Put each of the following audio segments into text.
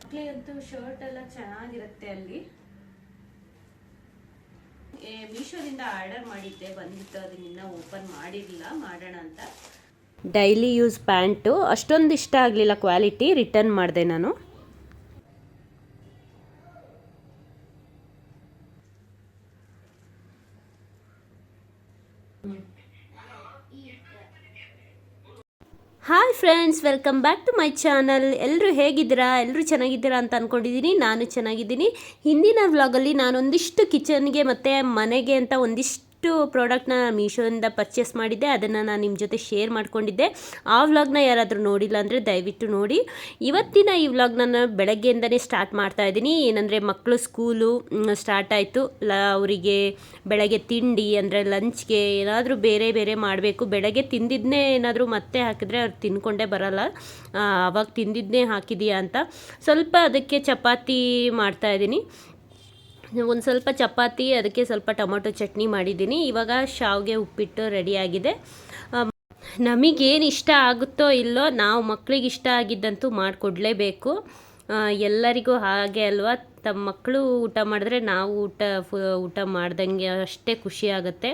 ಮಕ್ಕಳಿಗಂತೂ shirt ಎಲ್ಲ ಚೆನ್ನಾಗಿರುತ್ತೆ ಅಲ್ಲಿ. ಮೀಶೋದಿಂದ ಆರ್ಡರ್ ಮಾಡಿದ್ದೆ, ಬಂದಿತ್ತು. ಅದನ್ನ ಓಪನ್ ಮಾಡಿರಲಿಲ್ಲ, ಮಾಡೋಣ ಅಂತ. ಡೈಲಿ ಯೂಸ್ ಪ್ಯಾಂಟು ಅಷ್ಟೊಂದು ಇಷ್ಟ ಆಗಲಿಲ್ಲ ಕ್ವಾಲಿಟಿ, ರಿಟರ್ನ್ ಮಾಡಿದೆ ನಾನು. Hi friends, welcome back to my channel. ಎಲ್ಲರೂ ಹೇಗಿದ್ದೀರಾ? ಎಲ್ಲರೂ ಚೆನ್ನಾಗಿದ್ದೀರಾ ಅಂತ ಅಂದ್ಕೊಂಡಿದ್ದೀನಿ. ನಾನು ಚೆನ್ನಾಗಿದ್ದೀನಿ. ಹಿಂದಿನ ವ್ಲಾಗಲ್ಲಿ ನಾನೊಂದಿಷ್ಟು ಕಿಚನ್ಗೆ ಮತ್ತು ಮನೆಗೆ ಅಂತ ಒಂದಿಷ್ಟು ಪ್ರಾಡಕ್ಟ್ನ ಮೀಶೋಯಿಂದ ಪರ್ಚೇಸ್ ಮಾಡಿದ್ದೆ. ಅದನ್ನು ನಾನು ನಿಮ್ಮ ಜೊತೆ ಶೇರ್ ಮಾಡ್ಕೊಂಡಿದ್ದೆ. ಆ ವ್ಲಾಗ್ನ ಯಾರಾದರೂ ನೋಡಿಲ್ಲ ಅಂದರೆ ದಯವಿಟ್ಟು ನೋಡಿ. ಇವತ್ತಿನ ಈ ವ್ಲಾಗ್ ನಾನು ಬೆಳಗ್ಗೆಯಿಂದನೇ ಸ್ಟಾರ್ಟ್ ಮಾಡ್ತಾ ಇದ್ದೀನಿ. ಏನಂದರೆ ಮಕ್ಕಳು ಸ್ಕೂಲು ಸ್ಟಾರ್ಟ್ ಆಯಿತು. ಅವರಿಗೆ ಬೆಳಗ್ಗೆ ತಿಂಡಿ ಅಂದರೆ ಲಂಚ್ಗೆ ಏನಾದರೂ ಬೇರೆ ಬೇರೆ ಮಾಡಬೇಕು. ಬೆಳಗ್ಗೆ ತಿಂದಿದ್ದನ್ನೇ ಏನಾದರೂ ಮತ್ತೆ ಹಾಕಿದ್ರೆ ಅವ್ರು ತಿನ್ಕೊಂಡೇ ಬರಲ್ಲ. ಆವಾಗ ತಿಂದಿದ್ದನ್ನೇ ಹಾಕಿದೀಯಾ ಅಂತ ಸ್ವಲ್ಪ ಅದಕ್ಕೆ ಚಪಾತಿ ಮಾಡ್ತಾಯಿದ್ದೀನಿ. ಒಂದು ಸ್ವಲ್ಪ ಚಪಾತಿ, ಅದಕ್ಕೆ ಸ್ವಲ್ಪ ಟೊಮೊಟೊ ಚಟ್ನಿ ಮಾಡಿದ್ದೀನಿ. ಇವಾಗ ಶಾವಿಗೆ ಉಪ್ಪಿಟ್ಟು ರೆಡಿಯಾಗಿದೆ. ನಮಗೇನು ಇಷ್ಟ ಆಗುತ್ತೋ ಇಲ್ಲೋ, ನಾವು ಮಕ್ಕಳಿಗೆ ಇಷ್ಟ ಆಗಿದ್ದಂತೂ ಮಾಡಿಕೊಡ್ಲೇಬೇಕು. ಎಲ್ಲರಿಗೂ ಹಾಗೆ ಅಲ್ವಾ? ತಮ್ಮ ಮಕ್ಕಳು ಊಟ ಮಾಡಿದ್ರೆ ನಾವು ಊಟ ಮಾಡ್ದಂಗೆ ಅಷ್ಟೇ ಖುಷಿ ಆಗುತ್ತೆ.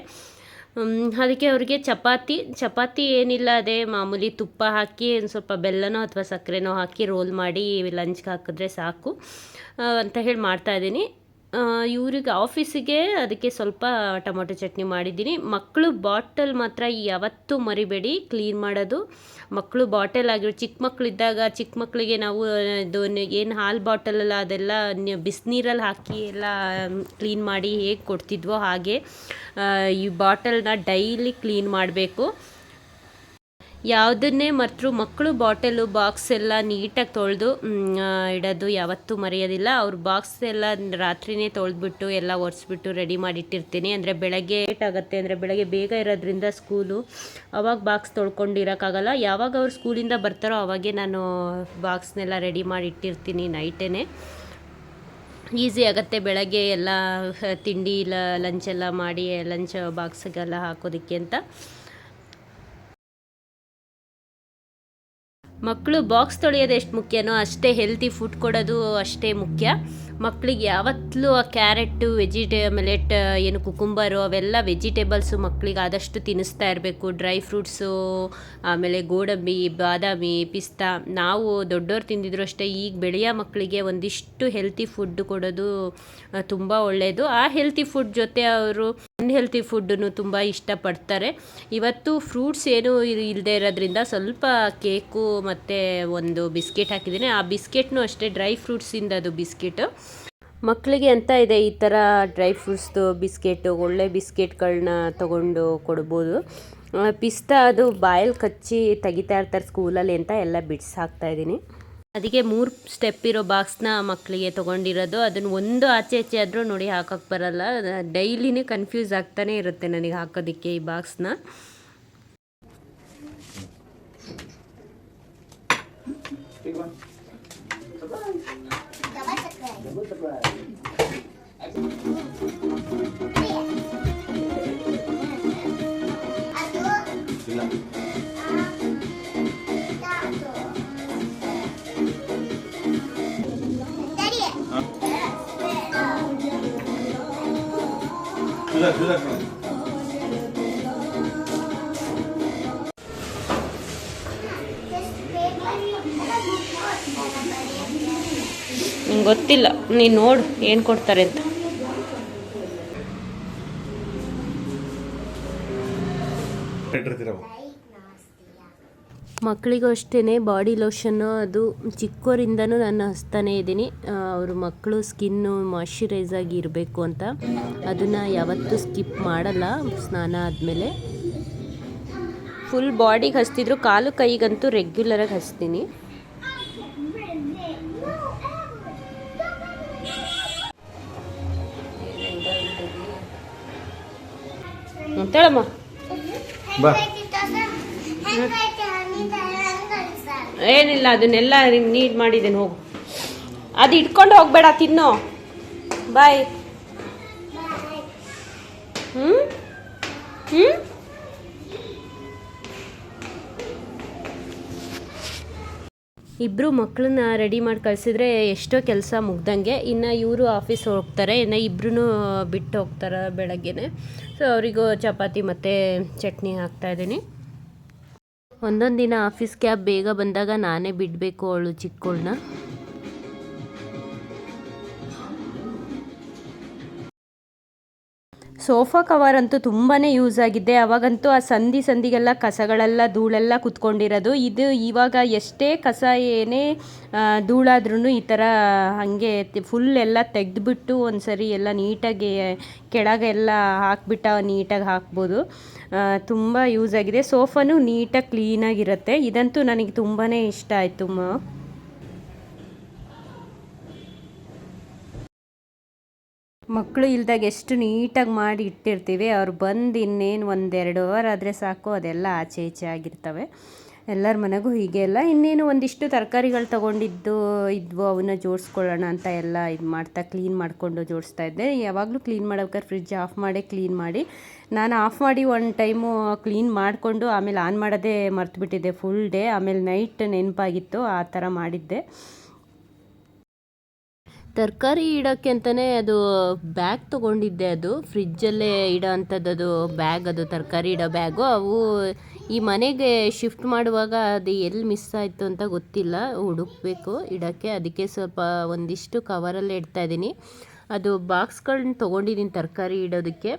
ಅದಕ್ಕೆ ಅವ್ರಿಗೆ ಚಪಾತಿ ಏನಿಲ್ಲ, ಅದೇ ಮಾಮೂಲಿ ತುಪ್ಪ ಹಾಕಿ ಒಂದು ಸ್ವಲ್ಪ ಬೆಲ್ಲನೋ ಅಥವಾ ಸಕ್ಕರೆನೋ ಹಾಕಿ ರೋಲ್ ಮಾಡಿ ಲಂಚ್ಗೆ ಹಾಕಿದ್ರೆ ಸಾಕು ಅಂತ ಹೇಳಿ ಮಾಡ್ತಾಯಿದ್ದೀನಿ. ಇವ್ರಿಗೆ ಆಫೀಸಿಗೆ ಅದಕ್ಕೆ ಸ್ವಲ್ಪ ಟೊಮೊಟೊ ಚಟ್ನಿ ಮಾಡಿದ್ದೀನಿ. ಮಕ್ಕಳು ಬಾಟಲ್ ಮಾತ್ರ ಯಾವತ್ತೂ ಮರಿಬೇಡಿ ಕ್ಲೀನ್ ಮಾಡೋದು. ಮಕ್ಕಳು ಬಾಟಲ್ ಆಗಿರೋ ಚಿಕ್ಕ ಮಕ್ಕಳಿದ್ದಾಗ ಚಿಕ್ಕ ಮಕ್ಕಳಿಗೆ ನಾವು ಇದು ಏನು ಹಾಲು ಬಾಟಲಲ್ಲ ಅದೆಲ್ಲ ಬಿಸಿನೀರಲ್ಲಿ ಹಾಕಿ ಎಲ್ಲ ಕ್ಲೀನ್ ಮಾಡಿ ಹೇಗೆ ಕೊಡ್ತಿದ್ವೋ ಹಾಗೆ ಈ ಬಾಟಲ್ನ ಡೈಲಿ ಕ್ಲೀನ್ ಮಾಡಬೇಕು. ಯಾವುದನ್ನೇ ಮರೆತರೂ ಮಕ್ಕಳು ಬಾಟಲು ಬಾಕ್ಸ್ ಎಲ್ಲ ನೀಟಾಗಿ ತೊಳೆದು ಇಡೋದು ಯಾವತ್ತೂ ಮರೆಯೋದಿಲ್ಲ. ಅವ್ರ ಬಾಕ್ಸ್ ಎಲ್ಲ ರಾತ್ರಿಯೇ ತೊಳೆದ್ಬಿಟ್ಟು ಎಲ್ಲ ಒರೆಸ್ಬಿಟ್ಟು ರೆಡಿ ಮಾಡಿಟ್ಟಿರ್ತೀನಿ. ಅಂದರೆ ಬೆಳಗ್ಗೆ ಲೇಟ್ ಆಗುತ್ತೆ, ಅಂದರೆ ಬೆಳಗ್ಗೆ ಬೇಗ ಇರೋದ್ರಿಂದ ಸ್ಕೂಲು, ಅವಾಗ ಬಾಕ್ಸ್ ತೊಳ್ಕೊಂಡಿರೋಕ್ಕಾಗಲ್ಲ. ಯಾವಾಗ ಅವ್ರು ಸ್ಕೂಲಿಂದ ಬರ್ತಾರೋ ಅವಾಗೇ ನಾನು ಬಾಕ್ಸ್ನೆಲ್ಲ ರೆಡಿ ಮಾಡಿ ಇಟ್ಟಿರ್ತೀನಿ. ನೈಟೇ ಈಸಿ ಆಗುತ್ತೆ ಬೆಳಗ್ಗೆ ಎಲ್ಲ ತಿಂಡಿ ಲಂಚೆಲ್ಲ ಮಾಡಿ ಲಂಚ್ ಬಾಕ್ಸಿಗೆಲ್ಲ ಹಾಕೋದಕ್ಕೆ ಅಂತ. ಮಕ್ಕಳು ಬಾಕ್ಸ್ ತೊಳೆಯೋದು ಎಷ್ಟು ಮುಖ್ಯನೋ ಅಷ್ಟೇ ಹೆಲ್ತಿ ಫುಡ್ ಕೊಡೋದು ಅಷ್ಟೇ ಮುಖ್ಯ. ಮಕ್ಕಳಿಗೆ ಯಾವತ್ತೂ ಆ ಕ್ಯಾರೆಟು ಮೆಲೆಟ್ ಏನು ಕುಕುಂಬರು ಅವೆಲ್ಲ ವೆಜಿಟೇಬಲ್ಸು ಮಕ್ಕಳಿಗೆ ಆದಷ್ಟು ತಿನ್ನಿಸ್ತಾ ಇರಬೇಕು. ಡ್ರೈ ಫ್ರೂಟ್ಸು, ಆಮೇಲೆ ಗೋಡಂಬಿ, ಬಾದಾಮಿ, ಪಿಸ್ತಾ ನಾವು ದೊಡ್ಡವ್ರು ತಿಂದಿದ್ರು ಅಷ್ಟೇ. ಈಗ ಬೆಳೆಯೋ ಮಕ್ಕಳಿಗೆ ಒಂದಿಷ್ಟು ಹೆಲ್ತಿ ಫುಡ್ ಕೊಡೋದು ತುಂಬ ಒಳ್ಳೆಯದು. ಆ ಹೆಲ್ತಿ ಫುಡ್ ಜೊತೆ ಅವರು ಅನ್ಹೆಲ್ತಿ ಫುಡ್ಡನ್ನು ತುಂಬ ಇಷ್ಟಪಡ್ತಾರೆ. ಇವತ್ತು ಫ್ರೂಟ್ಸ್ ಏನೂ ಇಲ್ಲದೆ ಇರೋದ್ರಿಂದ ಸ್ವಲ್ಪ ಕೇಕು ಮತ್ತು ಒಂದು ಬಿಸ್ಕೆಟ್ ಹಾಕಿದ್ದೀನಿ. ಆ ಬಿಸ್ಕೆಟ್ನೂ ಅಷ್ಟೇ ಡ್ರೈ ಫ್ರೂಟ್ಸಿಂದ ಅದು ಬಿಸ್ಕೆಟು. ಮಕ್ಕಳಿಗೆ ಅಂತ ಇದೆ ಈ ಥರ ಡ್ರೈ ಫ್ರೂಟ್ಸ್ದು ಬಿಸ್ಕೆಟು, ಒಳ್ಳೆ ಬಿಸ್ಕೆಟ್ಗಳನ್ನ ತೊಗೊಂಡು ಕೊಡ್ಬೋದು. ಪಿಸ್ತಾ ಅದು ಬಾಯಲ್ಲಿ ಕಚ್ಚಿ ತೆಗಿತಾ ಇರ್ತಾರೆ ಸ್ಕೂಲಲ್ಲಿ ಅಂತ ಎಲ್ಲ ಬಿಡಿಸಿ ಹಾಕ್ತಾಯಿದ್ದೀನಿ. ಅದಕ್ಕೆ 3 ಸ್ಟೆಪ್ ಇರೋ ಬಾಕ್ಸ್ನ ಮಕ್ಕಳಿಗೆ ತೊಗೊಂಡಿರೋದು. ಅದನ್ನು ಒಂದು ಆಚೆ ಆದರೂ ನೋಡಿ ಹಾಕೋಕ್ಕೆ ಬರಲ್ಲ. ಡೈಲಿನೇ ಕನ್ಫ್ಯೂಸ್ ಆಗ್ತಾನೆ ಇರುತ್ತೆ ನನಗೆ ಹಾಕೋದಕ್ಕೆ ಈ ಬಾಕ್ಸ್ನ. ಗೊತ್ತಿಲ್ಲ, ನೀನು ನೋಡು ಏನು ಕೊಡ್ತಾರೆ ಅಂತ. ಮಕ್ಕಳಿಗೂ ಅಷ್ಟೇ ಬಾಡಿ ಲೋಷನ್ನು ಅದು ಚಿಕ್ಕವರಿಂದನೂ ನಾನು ಹಚ್ತಾನೇ ಇದ್ದೀನಿ. ಅವರು ಮಕ್ಕಳು ಸ್ಕಿನ್ನು ಮಾಯ್ಶ್ಚರೈಸ್ ಆಗಿ ಇರಬೇಕು ಅಂತ ಅದನ್ನು ಯಾವತ್ತೂ ಸ್ಕಿಪ್ ಮಾಡಲ್ಲ. ಸ್ನಾನ ಆದಮೇಲೆ ಫುಲ್ ಬಾಡಿಗೆ ಹಚ್ತಿದ್ರು, ಕಾಲು ಕೈಗಂತೂ ರೆಗ್ಯುಲರಾಗಿ ಹಚ್ತೀನಿ. ಅಂತೇಳಮ್ಮ ಏನಿಲ್ಲ, ಅದನ್ನೆಲ್ಲ ನೀಡ್ ಮಾಡಿದ್ದೇನೆ. ಹೋಗು, ಅದು ಇಟ್ಕೊಂಡು ಹೋಗ್ಬೇಡ, ತಿನ್ನೋ. ಬಾಯ್. ಇಬ್ಬರು ಮಕ್ಕಳನ್ನ ರೆಡಿ ಮಾಡಿ ಕಳಿಸಿದ್ರೆ ಎಷ್ಟೋ ಕೆಲಸ ಮುಗ್ದಂಗೆ. ಇನ್ನು ಇವರು ಆಫೀಸ್ ಹೋಗ್ತಾರೆ, ಇನ್ನು ಇಬ್ಬರೂ ಬಿಟ್ಟು ಹೋಗ್ತಾರೆ ಬೆಳಗ್ಗೆನೆ. ಸೊ ಅವರಿಗೂ ಚಪಾತಿ ಮತ್ತು ಚಟ್ನಿ ಹಾಕ್ತಾಯಿದ್ದೀನಿ. ಒಂದೊಂದು ದಿನ ಆಫೀಸ್ ಕ್ಯಾಬ್ ಬೇಗ ಬಂದಾಗ ನಾನೇ ಬಿಡಬೇಕು ಅವಳು ಚಿಕ್ಕವಳನ್ನ. ಸೋಫಾ ಕವರ್ ಅಂತೂ ತುಂಬಾ ಯೂಸ್ ಆಗಿದೆ. ಅವಾಗಂತೂ ಆ ಸಂದಿಗೆಲ್ಲ ಕಸಗಳೆಲ್ಲ ಧೂಳೆಲ್ಲ ಕುತ್ಕೊಂಡಿರೋದು. ಇದು ಇವಾಗ ಎಷ್ಟೇ ಕಸ ಏನೇ ಧೂಳಾದ್ರೂ ಈ ಥರ ಹಾಗೆ ಫುಲ್ ಎಲ್ಲ ತೆಗೆದುಬಿಟ್ಟು ಒಂದು ಸರಿ ಎಲ್ಲ ನೀಟಾಗಿ ಕೆಳಗೆಲ್ಲ ಹಾಕ್ಬಿಟ್ಟು ನೀಟಾಗಿ ಹಾಕ್ಬೋದು. ತುಂಬ ಯೂಸ್ ಆಗಿದೆ. ಸೋಫಾನು ನೀಟಾಗಿ ಕ್ಲೀನಾಗಿರುತ್ತೆ. ಇದಂತೂ ನನಗೆ ತುಂಬಾ ಇಷ್ಟ ಆಯಿತು. ಮಕ್ಕಳು ಇಲ್ದಾಗ ಎಷ್ಟು ನೀಟಾಗಿ ಮಾಡಿ ಇಟ್ಟಿರ್ತೀವಿ, ಅವ್ರು ಬಂದು ಇನ್ನೇನು 1-2 ಅವರ್ ಆದರೆ ಸಾಕು, ಅದೆಲ್ಲ ಆಚೆ ಈಚೆ ಆಗಿರ್ತವೆ. ಎಲ್ಲರ ಮನೆಗೂ ಹೀಗೆ ಎಲ್ಲ. ಇನ್ನೇನು ಒಂದಿಷ್ಟು ತರಕಾರಿಗಳು ತೊಗೊಂಡಿದ್ದು ಇದ್ವು, ಅವನ್ನ ಜೋಡಿಸ್ಕೊಳ್ಳೋಣ ಅಂತ ಎಲ್ಲ ಇದು ಮಾಡ್ತಾ ಕ್ಲೀನ್ ಮಾಡಿಕೊಂಡು ಜೋಡಿಸ್ತಾ ಇದ್ದೆ. ಯಾವಾಗಲೂ ಕ್ಲೀನ್ ಮಾಡ್ಬೇಕಾದ್ರೆ ಫ್ರಿಡ್ಜ್ ಆಫ್ ಮಾಡಿ ಕ್ಲೀನ್ ಮಾಡಿ, ನಾನು ಆಫ್ ಮಾಡಿ ಒಂದು ಟೈಮು ಕ್ಲೀನ್ ಮಾಡಿಕೊಂಡು ಆಮೇಲೆ ಆನ್ ಮಾಡೋದೇ ಮರ್ತುಬಿಟ್ಟಿದ್ದೆ ಫುಲ್ ಡೇ. ಆಮೇಲೆ ನೈಟ್ ನೆನಪಾಗಿತ್ತು, ಆ ಥರ ಮಾಡಿದ್ದೆ. ತರಕಾರಿ ಇಡೋಕ್ಕೆ ಅಂತಲೇ ಅದು ಬ್ಯಾಗ್ ತೊಗೊಂಡಿದ್ದೆ. ಅದು ಫ್ರಿಜ್ಜಲ್ಲೇ ಇಡೋ ಅಂಥದ್ದು ಬ್ಯಾಗ್, ಅದು ತರಕಾರಿ ಇಡೋ ಬ್ಯಾಗು. ಅವು ಈ ಮನೆಗೆ ಶಿಫ್ಟ್ ಮಾಡುವಾಗ ಅದು ಎಲ್ಲಿ ಮಿಸ್ ಆಯಿತು ಅಂತ ಗೊತ್ತಿಲ್ಲ, ಹುಡುಕಬೇಕು ಇಡೋಕ್ಕೆ. ಅದಕ್ಕೆ ಸ್ವಲ್ಪ ಒಂದಿಷ್ಟು ಕವರಲ್ಲೇ ಇಡ್ತಾಯಿದ್ದೀನಿ. ಅದು ಬಾಕ್ಸ್ಗಳನ್ನ ತೊಗೊಂಡಿದ್ದೀನಿ ತರಕಾರಿ ಇಡೋದಕ್ಕೆ.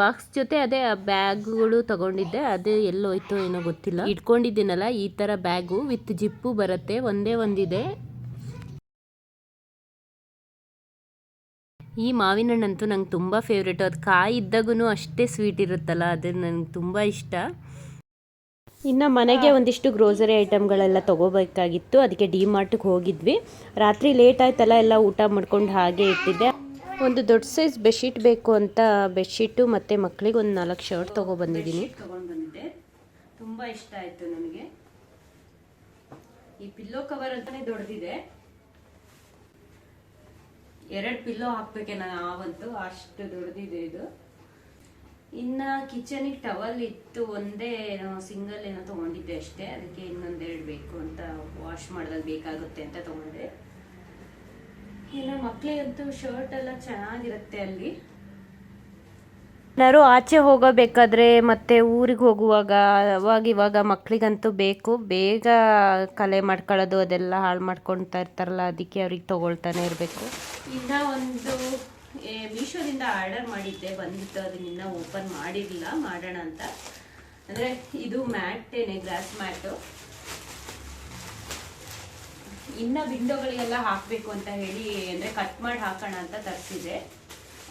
ಬಾಕ್ಸ್ ಜೊತೆ ಅದೇ ಬ್ಯಾಗ್ಗಳು ತೊಗೊಂಡಿದ್ದೆ, ಅದು ಎಲ್ಲೋಯ್ತು ಏನೋ ಗೊತ್ತಿಲ್ಲ. ಇಟ್ಕೊಂಡಿದ್ದೀನಲ್ಲ ಈ ಥರ ಬ್ಯಾಗು ವಿತ್ ಜಿಪ್ಪು ಬರುತ್ತೆ, ಒಂದೇ ಒಂದಿದೆ. ಈ ಮಾವಿನ ಹಣ್ಣಂತೂ ನಂಗೆ ತುಂಬ ಫೇವ್ರೇಟು. ಅದು ಕಾಯಿ ಇದ್ದಾಗೂ ಅಷ್ಟೇ ಸ್ವೀಟ್ ಇರುತ್ತಲ್ಲ, ಅದು ನನಗೆ ತುಂಬ ಇಷ್ಟ. ಇನ್ನು ಮನೆಗೆ ಒಂದಿಷ್ಟು ಗ್ರೋಸರಿ ಐಟಮ್ಗಳೆಲ್ಲ ತೊಗೋಬೇಕಾಗಿತ್ತು, ಅದಕ್ಕೆ ಡಿ-ಮಾರ್ಟ್ಗೆ ಹೋಗಿದ್ವಿ. ರಾತ್ರಿ ಲೇಟ್ ಆಯ್ತಲ್ಲ, ಎಲ್ಲ ಊಟ ಮಾಡ್ಕೊಂಡು ಹಾಗೆ ಇಟ್ಟಿದ್ದೆ. ಒಂದು ದೊಡ್ಡ ಸೈಜ್ ಬೆಡ್ಶೀಟ್ ಬೇಕು ಅಂತ ಬೆಡ್ಶೀಟು ಮತ್ತು ಮಕ್ಕಳಿಗೆ ಒಂದು 4 ಶರ್ಟ್ ತೊಗೊಬಂದಿದ್ದೀನಿ. ತೊಗೊಂಡ್ಬಂದಿದ್ದೆ, ತುಂಬ ಇಷ್ಟ ಆಯಿತು ನನಗೆ. ಈ ಪಿಲ್ಲೋ ಕವರ್ ಅಂತಲೇ ದೊಡ್ಡದಿದೆ, 2 ಪಿಲ್ಲೋ ಹಾಕ್ಬೇಕೆ ನಾನು, ಆವಂತೂ ಅಷ್ಟು ದೊಡ್ಡದಿದೆ ಇದು. ಇನ್ನು ಕಿಚನಿಗೆ ಟವಲ್ ಇತ್ತು, ಒಂದೇ ಸಿಂಗಲ್ ಏನೋ ತೊಗೊಂಡಿದ್ದೆ ಅಷ್ಟೇ. ಅದಕ್ಕೆ ಇನ್ನೊಂದೆರಡು ಬೇಕು ಅಂತ, ವಾಶ್ ಮಾಡಿದಾಗ ಬೇಕಾಗುತ್ತೆ ಅಂತ ತೊಗೊಂಡೆ. ಇನ್ನು ಮಕ್ಕಳಿಗಂತೂ ಶರ್ಟ್ ಎಲ್ಲ ಚೆನ್ನಾಗಿರುತ್ತೆ ಅಲ್ಲಿ. ಏನಾದ್ರು ಆಚೆ ಹೋಗಬೇಕಾದ್ರೆ ಮತ್ತು ಊರಿಗೆ ಹೋಗುವಾಗ ಇವಾಗ ಮಕ್ಕಳಿಗಂತೂ ಬೇಕು. ಬೇಗ ಕಲೆ ಮಾಡ್ಕೊಳ್ಳೋದು ಅದೆಲ್ಲ ಹಾಳು ಮಾಡ್ಕೊಳ್ತಾ ಇರ್ತಾರಲ್ಲ, ಅದಕ್ಕೆ ಅವ್ರಿಗೆ ತೊಗೊಳ್ತಾನೆ ಇರಬೇಕು. ಇನ್ನು ಒಂದು ಮೀಶೋದಿಂದ ಆರ್ಡರ್ ಮಾಡಿದ್ದೆ, ಬಂದಿತ್ತು. ಅದನ್ನ ಇನ್ನೂ ಓಪನ್ ಮಾಡಿರಲಿಲ್ಲ, ಮಾಡೋಣ ಅಂತ. ಅಂದರೆ ಇದು ಮ್ಯಾಟೇನೆ, ಗ್ಲಾಸ್ ಮ್ಯಾಟು. ಇನ್ನು ವಿಂಡೋಗಳಿಗೆಲ್ಲ ಹಾಕಬೇಕು ಅಂತ ಹೇಳಿ, ಅಂದರೆ ಕಟ್ ಮಾಡಿ ಹಾಕೋಣ ಅಂತ ತರಿಸಿದೆ.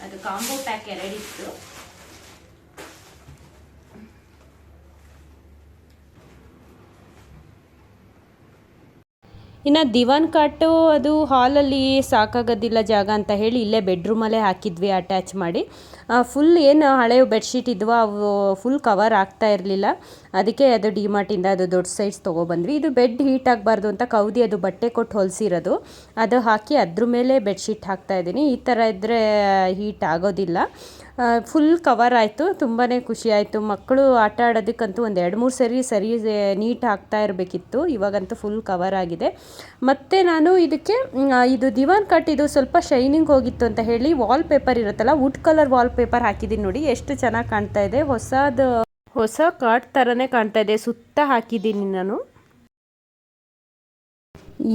ಅದು ಕಾಂಬೋ ಪ್ಯಾಕ್ 2 ಇತ್ತು. ಇನ್ನು ದಿವಾನ್ ಕಾಟು ಅದು ಹಾಲಲ್ಲಿ ಸಾಕಾಗೋದಿಲ್ಲ ಜಾಗ ಅಂತ ಹೇಳಿ ಇಲ್ಲೇ ಬೆಡ್ರೂಮಲ್ಲೇ ಹಾಕಿದ್ವಿ ಅಟ್ಯಾಚ್ ಮಾಡಿ. ಫುಲ್ ಏನು ಹಳೆ ಬೆಡ್ಶೀಟ್ ಇದ್ವು ಅವು ಫುಲ್ ಕವರ್ ಆಗ್ತಾ ಇರಲಿಲ್ಲ. ಅದಕ್ಕೆ ಅದು ಡಿ-ಮಾರ್ಟಿಂದ ಅದು ದೊಡ್ಡ ಸೈಜ್ ತೊಗೊಬಂದ್ವಿ. ಇದು ಬೆಡ್ ಹೀಟ್ ಆಗಬಾರ್ದು ಅಂತ ಕೌದಿ ಅದು ಬಟ್ಟೆ ಕೊಟ್ಟು ಹೊಲಿಸಿರೋದು, ಅದು ಹಾಕಿ ಅದ್ರ ಮೇಲೆ ಬೆಡ್ಶೀಟ್ ಹಾಕ್ತಾಯಿದ್ದೀನಿ. ಈ ಥರ ಇದ್ದರೆ ಹೀಟ್ ಆಗೋದಿಲ್ಲ. ಫುಲ್ ಕವರ್ ಆಯಿತು, ತುಂಬಾ ಖುಷಿ ಆಯಿತು. ಮಕ್ಕಳು ಆಟ ಆಡೋದಕ್ಕಂತೂ ಒಂದು 2-3 ಸರಿ ನೀಟ್ ಹಾಕ್ತಾ ಇರಬೇಕಿತ್ತು. ಇವಾಗಂತೂ ಫುಲ್ ಕವರ್ ಆಗಿದೆ. ಮತ್ತು ನಾನು ಇದಕ್ಕೆ ಇದು ದಿವಾನ್ ಕಾಟ್ ಇದು ಸ್ವಲ್ಪ ಶೈನಿಂಗ್ ಹೋಗಿತ್ತು ಅಂತ ಹೇಳಿ ವಾಲ್ ಪೇಪರ್ ಇರುತ್ತಲ್ಲ, ವುಡ್ ಕಲರ್ ವಾಲ್ ಪೇಪರ್ ಹಾಕಿದ್ದೀನಿ. ನೋಡಿ ಎಷ್ಟು ಚೆನ್ನಾಗಿ ಕಾಣ್ತಾ ಇದೆ, ಹೊಸ ಕಾಟ್ ಥರನೇ ಕಾಣ್ತಾ ಇದೆ. ಸುತ್ತ ಹಾಕಿದ್ದೀನಿ ನಾನು.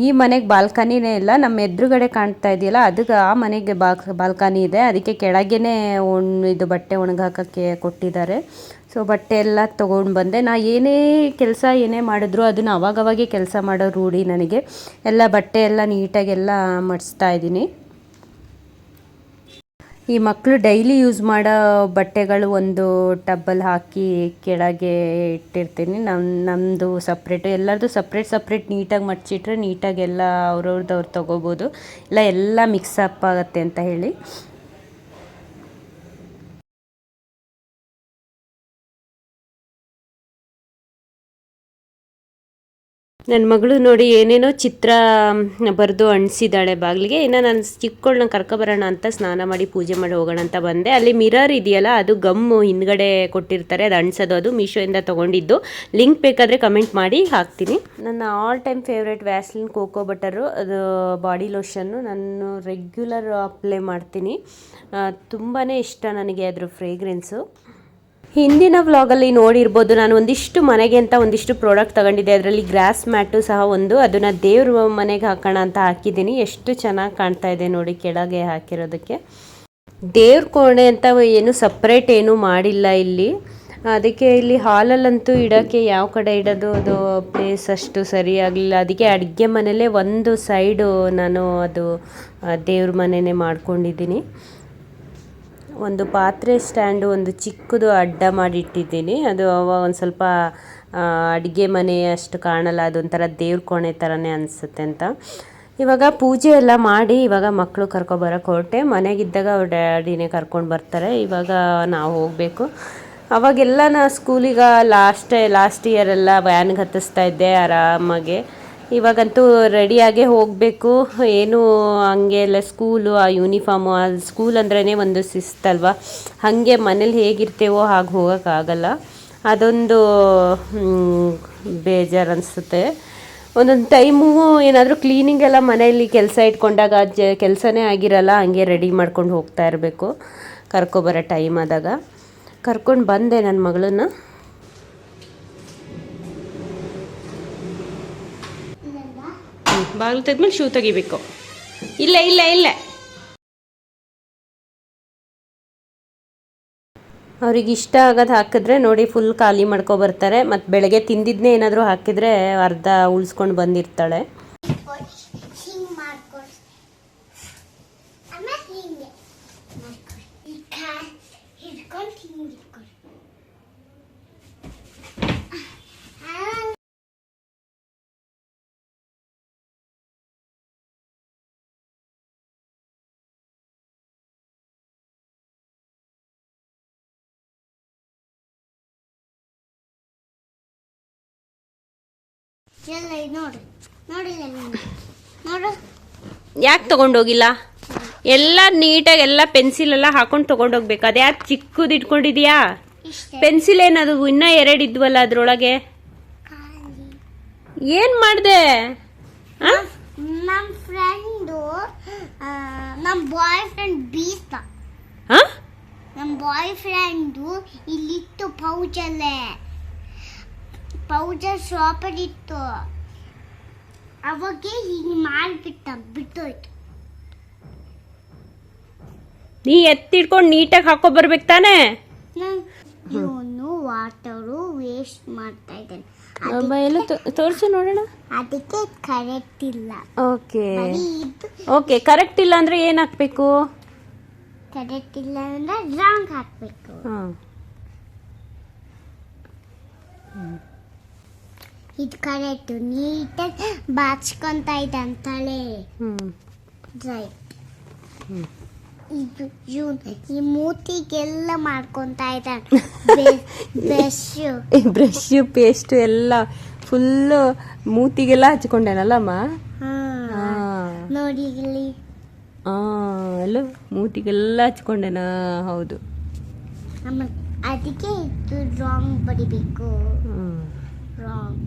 ಈ ಮನೆಗೆ ಬಾಲ್ಕನಿನೇ ಇಲ್ಲ, ನಮ್ಮ ಎದುರುಗಡೆ ಕಾಣ್ತಾ ಇದೆಯಲ್ಲ ಅದಕ್ಕೆ ಆ ಮನೆಗೆ ಬಾಲ್ಕನಿ ಇದೆ. ಅದಕ್ಕೆ ಕೆಳಗೇ ಇದು ಬಟ್ಟೆ ಒಣಗಾಕೋಕ್ಕೆ ಕೊಟ್ಟಿದ್ದಾರೆ. ಸೊ ಬಟ್ಟೆ ಎಲ್ಲ ತೊಗೊಂಡು ಬಂದೆ. ನಾ ಏನೇ ಮಾಡಿದ್ರು ಅದನ್ನು ಅವಾಗವಾಗೇ ಕೆಲಸ ಮಾಡೋ ರೂಢಿ ನನಗೆ. ಎಲ್ಲ ಬಟ್ಟೆ ಎಲ್ಲ ನೀಟಾಗೆಲ್ಲ ಮಡಿಸ್ತಾ ಇದ್ದೀನಿ. ಈ ಮಕ್ಕಳು ಡೈಲಿ ಯೂಸ್ ಮಾಡೋ ಬಟ್ಟೆಗಳು ಒಂದು ಟಬ್ಬಲ್ಲಿ ಹಾಕಿ ಕೆಳಗೆ ಇಟ್ಟಿರ್ತೀನಿ. ನಮ್ಮದು ಸಪ್ರೇಟು, ಎಲ್ಲರದು ಸಪ್ರೇಟ್ ನೀಟಾಗಿ ಮಡಚಿಟ್ರೆ ನೀಟಾಗೆಲ್ಲ ಅವ್ರವ್ರದ್ದು ತೊಗೋಬೋದು. ಎಲ್ಲ ಮಿಕ್ಸಪ್ ಆಗುತ್ತೆ ಅಂತ ಹೇಳಿ. ನನ್ನ ಮಗಳು ನೋಡಿ ಏನೇನೋ ಚಿತ್ರ ಬರೆದು ಅಂಟಿಸಿದ್ದಾಳೆ ಬಾಗಿಲಿಗೆ. ಇನ್ನು ನಾನು ಚಿಕ್ಕಗಳನ್ನ ಕರ್ಕೊಬರೋಣ ಅಂತ ಸ್ನಾನ ಮಾಡಿ ಪೂಜೆ ಮಾಡಿ ಹೋಗೋಣ ಅಂತ ಬಂದೆ. ಅಲ್ಲಿ ಮಿರರ್ ಇದೆಯಲ್ಲ, ಅದು ಗಮ್ಮು ಹಿಂದ್ಗಡೆ ಕೊಟ್ಟಿರ್ತಾರೆ, ಅದು ಅಂಟಿಸೋದು. ಅದು ಮೀಶೋಯಿಂದ ತೊಗೊಂಡಿದ್ದು. ಲಿಂಕ್ ಬೇಕಾದರೆ ಕಮೆಂಟ್ ಮಾಡಿ ಹಾಕ್ತೀನಿ. ನನ್ನ all time favourite Vaseline cocoa butter, ಅದು ಬಾಡಿ ಲೋಷನ್ನು ನಾನು ರೆಗ್ಯುಲರ್ ಅಪ್ಲೈ ಮಾಡ್ತೀನಿ. ತುಂಬಾ ಇಷ್ಟ ನನಗೆ ಅದ್ರ ಫ್ರೇಗ್ರೆನ್ಸು. ಹಿಂದಿನ ವ್ಲಾಗಲ್ಲಿ ನೋಡಿರ್ಬೋದು, ನಾನು ಒಂದಿಷ್ಟು ಮನೆಗೆ ಅಂತ ಒಂದಿಷ್ಟು ಪ್ರಾಡಕ್ಟ್ ತಗೊಂಡಿದ್ದೆ. ಅದರಲ್ಲಿ ಗ್ರಾಸ್ ಮ್ಯಾಟು ಸಹ ಒಂದು, ಅದನ್ನು ದೇವ್ರ ಮನೆಗೆ ಹಾಕೋಣ ಅಂತ ಹಾಕಿದ್ದೀನಿ. ಎಷ್ಟು ಚೆನ್ನಾಗಿ ಕಾಣ್ತಾ ಇದೆ ನೋಡಿ ಕೆಳಗೆ ಹಾಕಿರೋದಕ್ಕೆ. ದೇವ್ರ ಕೋಣೆ ಅಂತ ಏನು ಸಪ್ರೇಟ್ ಏನೂ ಮಾಡಿಲ್ಲ ಇಲ್ಲಿ. ಅದಕ್ಕೆ ಇಲ್ಲಿ ಹಾಲಲ್ಲಂತೂ ಇಡೋಕ್ಕೆ ಯಾವ ಕಡೆ ಇಡೋದು, ಅದು ಪ್ಲೇಸ್ ಅಷ್ಟು ಸರಿಯಾಗಲಿಲ್ಲ. ಅದಕ್ಕೆ ಅಡುಗೆ ಮನೆಯಲ್ಲೇ ಒಂದು ಸೈಡು ನಾನು ಅದು ದೇವ್ರ ಮನೆಯೇ ಮಾಡ್ಕೊಂಡಿದ್ದೀನಿ. ಒಂದು ಪಾತ್ರೆ ಸ್ಟ್ಯಾಂಡು ಒಂದು ಚಿಕ್ಕದು ಅಡ್ಡ ಮಾಡಿ ಇಟ್ಟಿದ್ದೀನಿ. ಅದು ಒಂದು ಸ್ವಲ್ಪ ಅಡುಗೆ ಮನೆ ಅಷ್ಟು ಕಾಣಲ್ಲ, ಅದೊಂಥರ ದೇವ್ರ ಕೋಣೆ ಥರನೇ ಅನಿಸುತ್ತೆ ಅಂತ. ಇವಾಗ ಪೂಜೆ ಎಲ್ಲ ಮಾಡಿ ಇವಾಗ ಮಕ್ಕಳು ಕರ್ಕೊಬರೋಕೆ ಹೊರಟೆ. ಮನೆಗಿದ್ದಾಗ ಅವ್ರ ಡ್ಯಾಡಿನೇ ಕರ್ಕೊಂಡು ಬರ್ತಾರೆ. ಇವಾಗ ನಾವು ಹೋಗಬೇಕು. ಅವಾಗೆಲ್ಲ ನಾ ಸ್ಕೂಲಿಗೆ ಲಾಸ್ಟ್ ಇಯರೆಲ್ಲ ವ್ಯಾನ್ಗೆ ಹತ್ತಿಸ್ತಾ ಇದ್ದೆ ಆರಾಮಾಗೆ. ಇವಾಗಂತೂ ರೆಡಿಯಾಗೇ ಹೋಗಬೇಕು. ಏನು ಹಂಗೆ ಎಲ್ಲ ಸ್ಕೂಲು, ಆ ಯೂನಿಫಾರ್ಮು, ಆ ಸ್ಕೂಲ್ ಅಂದ್ರೇ ಒಂದು ಶಿಸ್ತಲ್ವ. ಹಾಗೆ ಮನೇಲಿ ಹೇಗಿರ್ತೇವೋ ಹಾಗೆ ಹೋಗೋಕ್ಕಾಗಲ್ಲ. ಅದೊಂದು ಬೇಜಾರು ಅನಿಸುತ್ತೆ. ಒಂದೊಂದು ಟೈಮು ಏನಾದರೂ ಕ್ಲೀನಿಂಗ್ ಎಲ್ಲ ಮನೆಯಲ್ಲಿ ಕೆಲಸ ಇಟ್ಕೊಂಡಾಗ ಕೆಲಸನೇ ಆಗಿರಲ್ಲ, ಹಂಗೆ ರೆಡಿ ಮಾಡ್ಕೊಂಡು ಹೋಗ್ತಾ ಇರಬೇಕು ಕರ್ಕೊಬರೋ ಟೈಮ್ ಆದಾಗ. ಕರ್ಕೊಂಡು ಬಂದೆ ನನ್ನ ಮಗಳನ್ನ. ಬಾಗಿಲು ತೆಗೆದ್ಮೇಲೆ ಶೂ ತೆಗಿಬೇಕು. ಇಲ್ಲ ಅವ್ರಿಗೆ ಇಷ್ಟ ಆಗೋದು ಹಾಕಿದ್ರೆ ನೋಡಿ ಫುಲ್ ಖಾಲಿ ಮಾಡ್ಕೊಬರ್ತಾರೆ. ಮತ್ತು ಬೆಳಗ್ಗೆ ತಿಂದಿದ್ದನ್ನೇ ಏನಾದರೂ ಹಾಕಿದರೆ ಅರ್ಧ ಉಳಿಸ್ಕೊಂಡು ಬಂದಿರ್ತಾಳೆ. ಯಾಕೆ ತೊಗೊಂಡೋಗಿಲ್ಲ? ಎಲ್ಲ ನೀಟಾಗಿ ಎಲ್ಲ ಪೆನ್ಸಿಲೆಲ್ಲ ಹಾಕೊಂಡು ತೊಗೊಂಡೋಗ್ಬೇಕು. ಅದು ಯಾಕೆ ಚಿಕ್ಕದು ಇಟ್ಕೊಂಡಿದ್ಯಾ? ಪೆನ್ಸಿಲ್ ಏನದು ಇನ್ನೂ 2 ಇದ್ವಲ್ಲ ಅದರೊಳಗೆ. ಏನು ಮಾಡಿದೆ? ನಮ್ಮ ಫ್ರೆಂಡು ನಮ್ಮ ಬಾಯ್ ಫ್ರೆಂಡ್ ಬೀಸ್ತ. ನಮ್ಮ ಬಾಯ್ ಫ್ರೆಂಡು ಇಲ್ಲಿತ್ತು ಪೌಡರ್ ಶಾಪಲ್ಲಿತ್ತು. ಅವಾಗೆ ಹೀಗೆ ಬಿಟ್ಟೋಯ್ತು. ನೀ ಎತ್ತಿಡ್ಕೊಂಡು ನೀಟಾಗಿ ಹಾಕೋ ಬರ್ಬೇಕು ತಾನೇ. ಇವನು ವಾಟರು ವೇಸ್ಟ್ ಮಾಡ್ತಾ ಇದ್ದಾನೆ. ಎಲ್ಲ ತೋರಿಸು ನೋಡೋಣ. ಅದಕ್ಕೆ ಕರೆಕ್ಟ್ ಇಲ್ಲ. ಓಕೆ ಕರೆಕ್ಟ್ ಇಲ್ಲ ಅಂದ್ರೆ ಏನು ಹಾಕ್ಬೇಕು? ಕರೆಕ್ಟ್ ಇಲ್ಲ ಅಂದ್ರೆ ರಾಂಗ್ ಹಾಕ್ಬೇಕು. ಇದು ಕರೆಕ್ಟ್. ನೀಟಾಗಿ ಬಾಚ್ಕೊಂತ ಇದೆ ಅಂತಲೇ. ರೈಟ್. ಈ ಮೂತಿಗೆಲ್ಲ ಮಾಡ್ಕೊಂತ ಇದ್ದಾನೆ. ಬ್ರಷ್ ಪೇಸ್ಟ್ ಎಲ್ಲ ಫುಲ್ಲು ಮೂತಿಗೆಲ್ಲ ಹಚ್ಕೊಂಡೇನಲ್ಲಮ್ಮ. ನೋಡಿ ಇಲ್ಲಿ ಎಲ್ಲ ಮೂತಿಗೆಲ್ಲ ಹಚ್ಕೊಂಡೇನ. ಹೌದು. ಅದಕ್ಕೆ ಇದು ರಾಂಗ್ ಬಡಿಬೇಕು. ರಾಂಗ್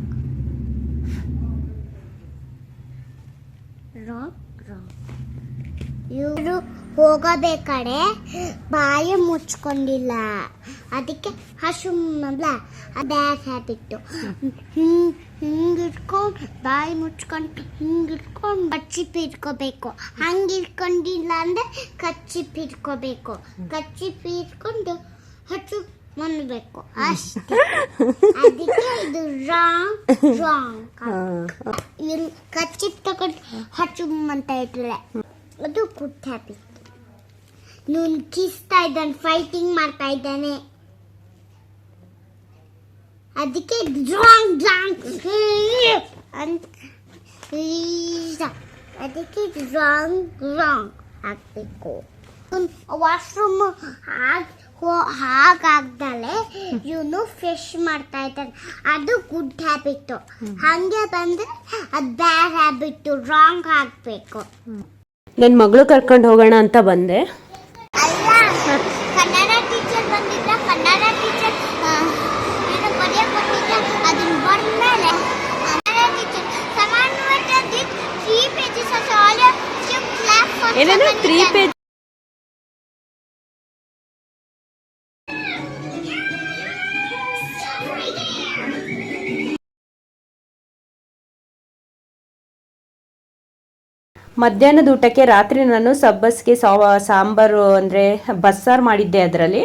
ಇವರು ಹೋಗಬೇಕಾದ್ರೆ ಬಾಯಿ ಮುಚ್ಕೊಂಡಿಲ್ಲ. ಅದಕ್ಕೆ ಹಸುಮಲ್ಲ ಬ್ಯಾಗ್ ಹ್ಯಾಬಿಟ್ಟು. ಹಿಂಗಿಟ್ಕೊಂಡು ಬಾಯಿ ಮುಚ್ಕೊಂಡು ಹಿಂಗಿಟ್ಕೊಂಡು ಕಚ್ಚಿಪ್ ಇಟ್ಕೋಬೇಕು. ಹಂಗಿಟ್ಕೊಂಡಿಲ್ಲ ಅಂದ್ರೆ ಕಚ್ಚಿಪ್ ಇಟ್ಕೋಬೇಕು. ಕಚ್ಚಿಪ್ ಇಟ್ಕೊಂಡು ಹಚ್ಚು ಮನ್ಬೇಕು ಅಷ್ಟೇ. ಅದಕ್ಕೆ ಇದು ರಾಂಗ್. ಕಚ್ಚಿಪ್ ತಗೊಂಡು ಹಚ್ಚು ಅಂತ ಇಟ್ರೆ ಅದು ಗುಡ್ ಹ್ಯಾಬಿಟ್. ನೀನು ಕಿಸ್ತಾ ಇದ್ದಾನೆ, ಫೈಟಿಂಗ್ ಮಾಡ್ತಾ ಇದ್ದಾನೆ. ಅದಕ್ಕೆ ರಾಂಗ್ ಹಾಕ್ಬೇಕು. ವಾಶ್ರೂಮ್ ಹಾಗಾಗ್ದಲೆ ಇವನು ಫ್ರೆಶ್ ಮಾಡ್ತಾ ಇದ್ದಾನೆ. ಅದು ಗುಡ್ ಹ್ಯಾಬಿಟ್. ಹಂಗೆ ಬಂದ್ರೆ ಅದು ಬ್ಯಾಡ್ ಹ್ಯಾಬಿಟ್, ರಾಂಗ್ ಆಗ್ಬೇಕು. ನನ್ನ ಮಗಳು ಕರ್ಕೊಂಡು ಹೋಗೋಣ ಅಂತ ಬಂದೆ. ಅಲ್ಲ, ಕನ್ನಡ ಟೀಚರ್ ಬಂದಿದ್ದ, ಕನ್ನಡ ಟೀಚರ್ ಏನೋ ಪದ್ಯ ಕೊಟ್ಟಿದ್ದ, ಅದನ್ನ ಬಂದ್ಮೇಲೆ ಕನ್ನಡ ಟೀಚರ್ ಸಾಮಾನ್ಯವಾಗಿ 3 pages of all you clap for ಏನೇನು 3 ಪೇಜ್ ಮಧ್ಯಾಹ್ನದ ಊಟಕ್ಕೆ ರಾತ್ರಿ ನಾನು ಸಬ್ಬಸ್ಗೆ ಸಾಂಬಾರು ಅಂದರೆ ಬಸ್ಸಾರು ಮಾಡಿದ್ದೆ. ಅದರಲ್ಲಿ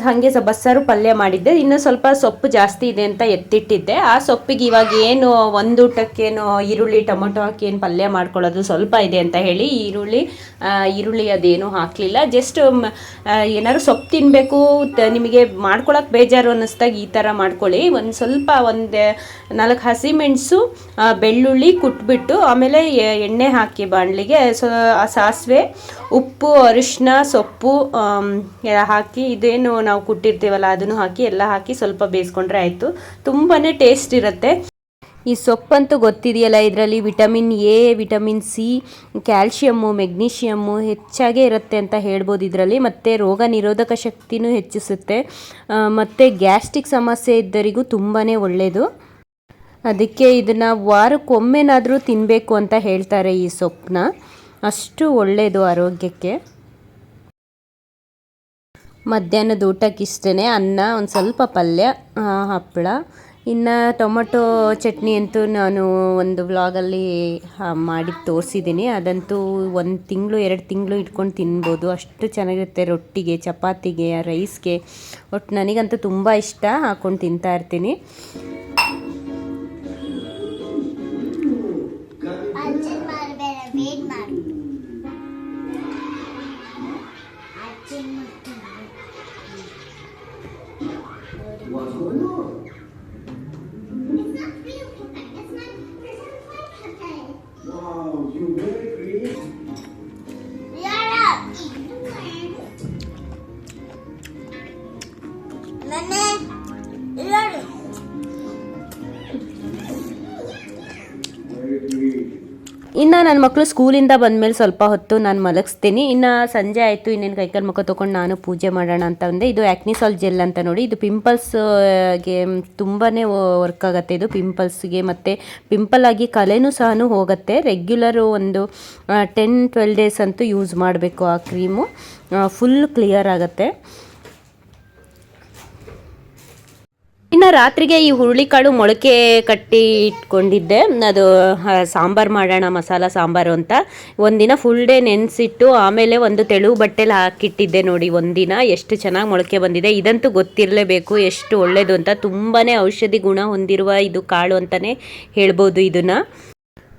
ಹಾಗೆ ಬಸ್ಸಾರು ಪಲ್ಯ ಮಾಡಿದ್ದೆ. ಇನ್ನೂ ಸ್ವಲ್ಪ ಸೊಪ್ಪು ಜಾಸ್ತಿ ಇದೆ ಅಂತ ಎತ್ತಿಟ್ಟಿದ್ದೆ. ಆ ಸೊಪ್ಪಿಗೆ ಇವಾಗ ಏನು ಒಂದು ಊಟಕ್ಕೇನು ಈರುಳ್ಳಿ ಟೊಮೊಟೊ ಹಾಕಿ ಏನು ಪಲ್ಯ ಮಾಡ್ಕೊಳ್ಳೋದು ಸ್ವಲ್ಪ ಇದೆ ಅಂತ ಹೇಳಿ ಈರುಳ್ಳಿ ಅದೇನು ಹಾಕಲಿಲ್ಲ. ಜಸ್ಟ್ ಏನಾದ್ರು ಸೊಪ್ಪು ತಿನ್ನಬೇಕು, ನಿಮಗೆ ಮಾಡ್ಕೊಳಕ್ಕೆ ಬೇಜಾರು ಅನ್ನಿಸ್ದಾಗ ಈ ಥರ ಮಾಡ್ಕೊಳ್ಳಿ. ಒಂದು 4 ಹಸಿಮೆಣಸು, ಬೆಳ್ಳುಳ್ಳಿ ಕುಟ್ಬಿಟ್ಟು ಆಮೇಲೆ ಎಣ್ಣೆ ಹಾಕಿ ಬಾಣಲಿಗೆ ಸಾಸಿವೆ, ಉಪ್ಪು, ಅರಿಶಿನ, ಸೊಪ್ಪು ಹಾಕಿ ಇದೇನು ನಾವು ಕುಟ್ಟಿರ್ತೀವಲ್ಲ ಅದನ್ನು ಹಾಕಿ ಎಲ್ಲ ಹಾಕಿ ಸ್ವಲ್ಪ ಬೇಯಿಸ್ಕೊಂಡ್ರೆ ಆಯಿತು. ತುಂಬಾ ಟೇಸ್ಟ್ ಇರುತ್ತೆ. ಈ ಸೊಪ್ಪಂತೂ ಗೊತ್ತಿದೆಯಲ್ಲ, ಇದರಲ್ಲಿ vitamin A, vitamin C, calcium, magnesium ಹೆಚ್ಚಾಗೇ ಇರುತ್ತೆ ಅಂತ ಹೇಳ್ಬೋದು ಇದರಲ್ಲಿ. ಮತ್ತು ರೋಗ ನಿರೋಧಕ ಶಕ್ತಿನೂ ಹೆಚ್ಚಿಸುತ್ತೆ. ಮತ್ತು ಗ್ಯಾಸ್ಟ್ರಿಕ್ ಸಮಸ್ಯೆ ಇದ್ದವರಿಗೂ ತುಂಬಾ ಒಳ್ಳೆಯದು. ಅದಕ್ಕೆ ಇದನ್ನು ವಾರಕ್ಕೊಮ್ಮೆನಾದರೂ ತಿನ್ನಬೇಕು ಅಂತ ಹೇಳ್ತಾರೆ ಈ ಸೊಪ್ಪನ್ನ. ಅಷ್ಟು ಒಳ್ಳೆಯದು ಆರೋಗ್ಯಕ್ಕೆ. ಮಧ್ಯಾಹ್ನದ ಊಟಕ್ಕಿಷ್ಟೇ ಅನ್ನ, ಒಂದು ಸ್ವಲ್ಪ ಪಲ್ಯ, ಹಪ್ಪಳ. ಇನ್ನು ಟೊಮೊಟೊ ಚಟ್ನಿ ಅಂತೂ ನಾನು ಒಂದು ವ್ಲಾಗಲ್ಲಿ ಮಾಡಿ ತೋರಿಸಿದ್ದೀನಿ. ಅದಂತೂ 1 ತಿಂಗಳು 2 ತಿಂಗಳು ಇಟ್ಕೊಂಡು ತಿನ್ಬೋದು, ಅಷ್ಟು ಚೆನ್ನಾಗಿರುತ್ತೆ. ರೊಟ್ಟಿಗೆ, ಚಪಾತಿಗೆ, ರೈಸ್ಗೆ, ಒಟ್ಟು ನನಗಂತೂ ತುಂಬ ಇಷ್ಟ, ಹಾಕ್ಕೊಂಡು ತಿಂತಾ ಇರ್ತೀನಿ. ಇನ್ನು ನನ್ನ ಮಕ್ಕಳು ಸ್ಕೂಲಿಂದ ಬಂದಮೇಲೆ ಸ್ವಲ್ಪ ಹೊತ್ತು ನಾನು ಮಲಗಿಸ್ತೀನಿ. ಇನ್ನು ಸಂಜೆ ಆಯಿತು, ಇನ್ನೇನು ಕೈಕಾಲು ಮುಖ ತೊಗೊಂಡು ನಾನು ಪೂಜೆ ಮಾಡೋಣ ಅಂತ ಅಂದೆ. ಇದು ಆ್ಯಕ್ನಿಸಾಲ್ ಜೆಲ್ ಅಂತ ನೋಡಿ, ಇದು ಪಿಂಪಲ್ಸ್ಗೆ ತುಂಬಾ ವರ್ಕ್ ಆಗುತ್ತೆ. ಇದು ಪಿಂಪಲ್ಸ್ಗೆ ಮತ್ತು ಪಿಂಪಲ್ ಆಗಿ ಕಲೆನೂ ಸಹ ಹೋಗುತ್ತೆ. ರೆಗ್ಯುಲರು ಒಂದು 10-12 ಡೇಸ್ ಅಂತೂ ಯೂಸ್ ಮಾಡಬೇಕು ಆ ಕ್ರೀಮು, ಫುಲ್ ಕ್ಲಿಯರ್ ಆಗುತ್ತೆ. ಇನ್ನು ರಾತ್ರಿಗೆ ಈ ಹುರುಳಿಕಾಳು ಮೊಳಕೆ ಕಟ್ಟಿ ಇಟ್ಕೊಂಡಿದ್ದೆ. ಅದು ಸಾಂಬಾರು ಮಾಡೋಣ, ಮಸಾಲ ಸಾಂಬಾರು ಅಂತ. ಒಂದಿನ ಫುಲ್ ಡೇ ನೆನೆಸಿಟ್ಟು ಆಮೇಲೆ ಒಂದು ತೆಳು ಬಟ್ಟೆಲಿ ಹಾಕಿಟ್ಟಿದ್ದೆ ನೋಡಿ. ಒಂದಿನ ಎಷ್ಟು ಚೆನ್ನಾಗಿ ಮೊಳಕೆ ಬಂದಿದೆ. ಇದಂತೂ ಗೊತ್ತಿರಲೇಬೇಕು ಎಷ್ಟು ಒಳ್ಳೆಯದು ಅಂತ. ತುಂಬಾ ಔಷಧಿ ಗುಣ ಹೊಂದಿರುವ ಇದು ಕಾಳು ಅಂತಲೇ ಹೇಳ್ಬೋದು ಇದನ್ನು.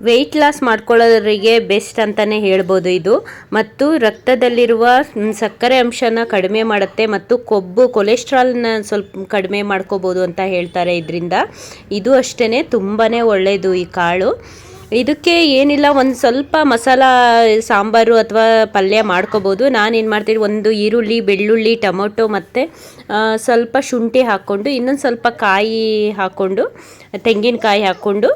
ವೆಯ್ಟ್ ಲಾಸ್ ಮಾಡ್ಕೊಳ್ಳೋರಿಗೆ ಬೆಸ್ಟ್ ಅಂತಲೇ ಹೇಳ್ಬೋದು ಇದು. ಮತ್ತು ರಕ್ತದಲ್ಲಿರುವ ಸಕ್ಕರೆ ಅಂಶನ ಕಡಿಮೆ ಮಾಡುತ್ತೆ ಮತ್ತು ಕೊಲೆಸ್ಟ್ರಾಲ್ನ ಸ್ವಲ್ಪ ಕಡಿಮೆ ಮಾಡ್ಕೋಬೋದು ಅಂತ ಹೇಳ್ತಾರೆ ಇದರಿಂದ. ಇದು ಅಷ್ಟೇ ತುಂಬಾ ಒಳ್ಳೆಯದು ಈ ಕಾಳು. ಇದಕ್ಕೆ ಏನಿಲ್ಲ, ಒಂದು ಸ್ವಲ್ಪ ಮಸಾಲ ಸಾಂಬಾರು ಅಥವಾ ಪಲ್ಯ ಮಾಡ್ಕೋಬೋದು. ನಾನೇನು ಮಾಡ್ತೀನಿ, ಒಂದು ಈರುಳ್ಳಿ, ಬೆಳ್ಳುಳ್ಳಿ, ಟೊಮೊಟೊ ಮತ್ತು ಸ್ವಲ್ಪ ಶುಂಠಿ ಹಾಕ್ಕೊಂಡು, ಇನ್ನೊಂದು ಸ್ವಲ್ಪ ಕಾಯಿ ಹಾಕ್ಕೊಂಡು, ತೆಂಗಿನಕಾಯಿ ಹಾಕ್ಕೊಂಡು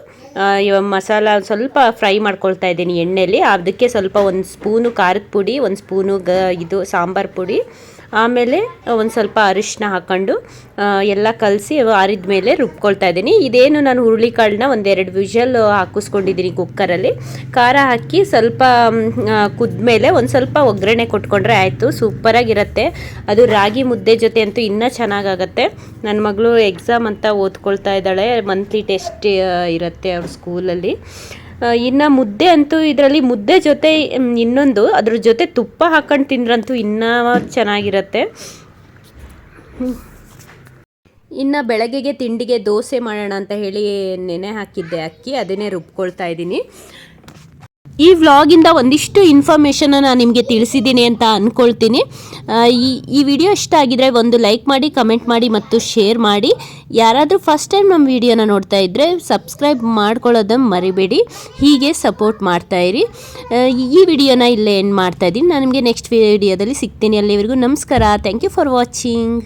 ಮಸಾಲ ಸ್ವಲ್ಪ ಫ್ರೈ ಮಾಡ್ಕೊಳ್ತಾ ಇದ್ದೀನಿ ಎಣ್ಣೆಯಲ್ಲಿ. ಅದಕ್ಕೆ ಸ್ವಲ್ಪ 1 ಸ್ಪೂನು ಖಾರದ ಪುಡಿ, 1 ಸ್ಪೂನು ಇದು ಸಾಂಬಾರು ಪುಡಿ, ಆಮೇಲೆ ಒಂದು ಸ್ವಲ್ಪ ಅರಿಶಿನ ಹಾಕ್ಕೊಂಡು ಎಲ್ಲ ಕಲಸಿ ಆರಿದ ಮೇಲೆ ರುಬ್ಕೊಳ್ತಾ ಇದ್ದೀನಿ. ಇದೇನು ನಾನು ಹುರುಳಿಕಾಳನ್ನ 1-2 ವಿಷಲ್ ಹಾಕಿಸ್ಕೊಂಡಿದ್ದೀನಿ ಕುಕ್ಕರಲ್ಲಿ. ಖಾರ ಹಾಕಿ ಸ್ವಲ್ಪ ಕುದ್ಮೇಲೆ ಒಂದು ಸ್ವಲ್ಪ ಒಗ್ಗರಣೆ ಕೊಟ್ಕೊಂಡ್ರೆ ಆಯಿತು. ಸೂಪರಾಗಿರುತ್ತೆ ಅದು. ರಾಗಿ ಮುದ್ದೆ ಜೊತೆ ಅಂತೂ ಇನ್ನೂ ಚೆನ್ನಾಗಾಗತ್ತೆ. ನನ್ನ ಮಗಳು ಎಕ್ಸಾಮ್ ಅಂತ ಓದ್ಕೊಳ್ತಾ ಇದ್ದಾಳೆ, ಮಂತ್ಲಿ ಟೆಸ್ಟ್ ಇರುತ್ತೆ ಅವ್ರ ಸ್ಕೂಲಲ್ಲಿ. ಇನ್ನು ಮುದ್ದೆ ಅಂತೂ ಇದರಲ್ಲಿ ಮುದ್ದೆ ಜೊತೆ ಇನ್ನೊಂದು ಅದ್ರ ಜೊತೆ ತುಪ್ಪ ಹಾಕೊಂಡು ತಿಂದ್ರಂತೂ ಇನ್ನೂ ಚೆನ್ನಾಗಿರುತ್ತೆ. ಇನ್ನು ಬೆಳಗ್ಗೆಗೆ ತಿಂಡಿಗೆ ದೋಸೆ ಮಾಡೋಣ ಅಂತ ಹೇಳಿ ನೆನೆ ಹಾಕಿದ್ದೆ ಅಕ್ಕಿ, ಅದನ್ನೇ ರುಬ್ಕೊಳ್ತಾ ಇದ್ದೀನಿ. ಈ ವ್ಲಾಗಿಂದ ಒಂದಿಷ್ಟು ಇನ್ಫಾರ್ಮೇಷನ್ನ ನಾನು ನಿಮಗೆ ತಿಳಿಸಿದ್ದೀನಿ ಅಂತ ಅಂದ್ಕೊಳ್ತೀನಿ. ಈ ವಿಡಿಯೋ ಇಷ್ಟ ಆಗಿದ್ರೆ ಒಂದು ಲೈಕ್ ಮಾಡಿ, ಕಮೆಂಟ್ ಮಾಡಿ ಮತ್ತು ಶೇರ್ ಮಾಡಿ. ಯಾರಾದರೂ ಫಸ್ಟ್ ಟೈಮ್ ನಮ್ಮ ವಿಡಿಯೋನ ನೋಡ್ತಾ ಇದ್ದರೆ ಸಬ್ಸ್ಕ್ರೈಬ್ ಮಾಡ್ಕೊಳ್ಳೋದನ್ನು ಮರಿಬೇಡಿ. ಹೀಗೆ ಸಪೋರ್ಟ್ ಮಾಡ್ತಾಯಿರಿ. ಈ ವಿಡಿಯೋನ ಇಲ್ಲೇ ಎಂಡ್ ಮಾಡ್ತಾಯಿದ್ದೀನಿ. ನಾನು ನಿಮಗೆ ನೆಕ್ಸ್ಟ್ ವಿಡಿಯೋದಲ್ಲಿ ಸಿಗ್ತೀನಿ. ಅಲ್ಲಿವರೆಗೂ ನಮಸ್ಕಾರ. Thank you for watching.